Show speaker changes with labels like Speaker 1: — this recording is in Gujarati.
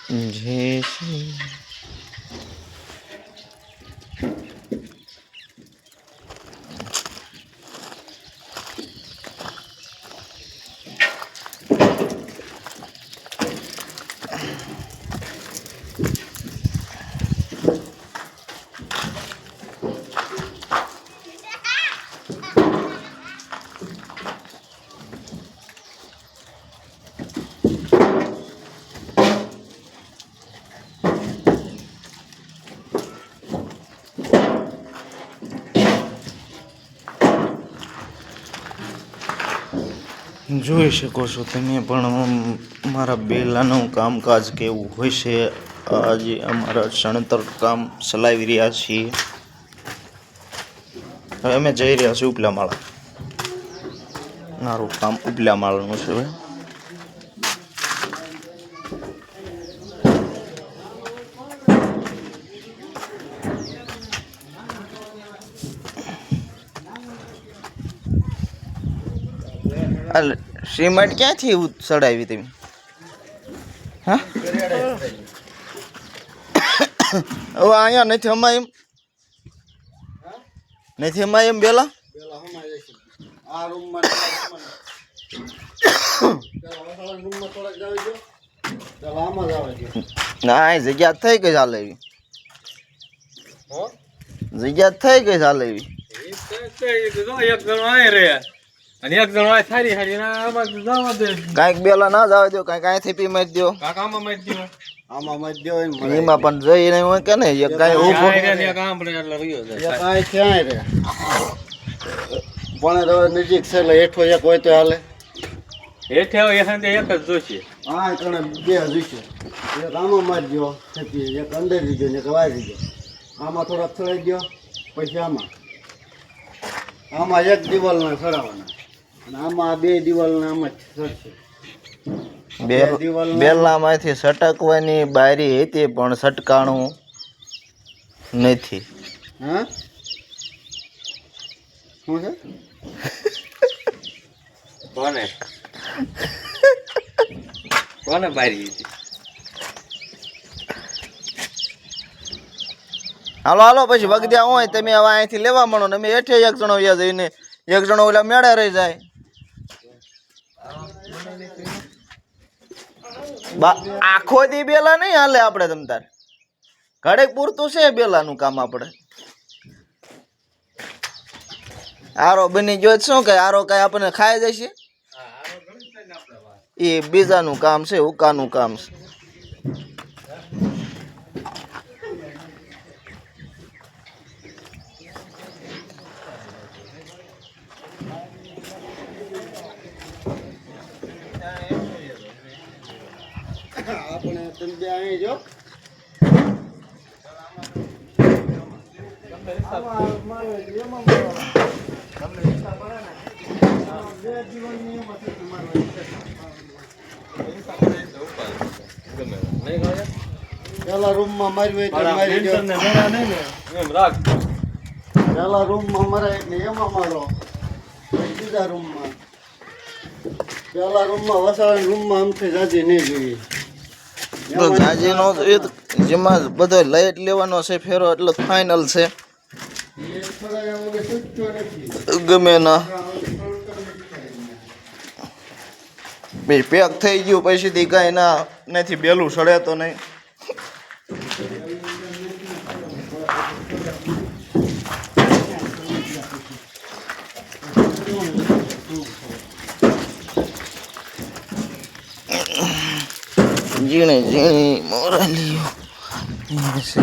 Speaker 1: જય શ્રી જોઈ શકો છો તમે પણ મારા બેલાનું કામકાજ કેવું હોય છે. આજે અમારા ચણતર કામ ચલાવી રહ્યા છીએ. હવે અમે જઈ રહ્યા છીએ ઉપલા માળા. મારું કામ ઉપલા માળાનું છે. હવે સિમેન્ટ ક્યાંથી ચડાવી તમે? હા હવે અહીંયા નથી અમાય એમ નથી અમાય એમ બેલા ના જગ્યા થઈ ગઈ ચાલે એવી જગ્યા થઈ ગઈ ચાલે એવી અને એક જણો આ થારી હારી ના આમાં જવા દે કાઈક બેલા ના જવા દો કાઈક આથી પી મારી દો કાકામાં મારી દો એમાં પણ જઈ નહીં હોય કે ને એક કાઈ ઊભો ને કામ પડે એટલે રહ્યો છે એક કાઈ ક્યાં રે પણ તો નજીક છે એટલે હેઠો એક હોય તો હાલે હેઠે હોય એક એક જ જોશે હા કણે બે જોશે એક આમાં મારી દો ખેતી એક અંદર દીધો ને એક વાય દીધો આમાં થોડા ચડાઈ દો પછી આમાં એક દિવાલ ના ચડાવવાના આમાં બે દિવાલ ના આમાં ચડશે બેલામાંથી સટકવાની બારી હતી પણ સટકાણું નથી. હા શું છે કોને કોને બારી હતી? હાલો હાલો પછી વગદ્યા હોય તમે હવે અહીંથી લેવા મળો ને અમે હેઠે એક જણો વ્યા જઈને એક જણો ઓલા મેળે રહી જાય. આખો દી બેલા નહીં હાલે આપણે તમ તાર ઘડેક પૂરતું છે બેલાનું કામ. આપણે આરો બની ગયો શું કે આરો કઈ આપણને ખાઈ જશે એ બીજાનું કામ છે ઉકાનું કામ છે. આપણે તમે અહીં જો પેલા રૂમમાં મારી પેલા રૂમમાં મરાય એટલે એમાં મારો બીજા રૂમમાં પેલા રૂમમાં વસાવાના રૂમમાં આમથી જાજી નહીં જોઈએ જાજીનો જેમાં બધો લાઈટ લેવાનો છે ફેરો એટલો ફાઇનલ છે ગમે ના પેક થઈ ગયું પછીથી કઈ ના નથી બેલું સડે તો નહીં. ઝીણી ઝીણી મોરાલીઓ છે.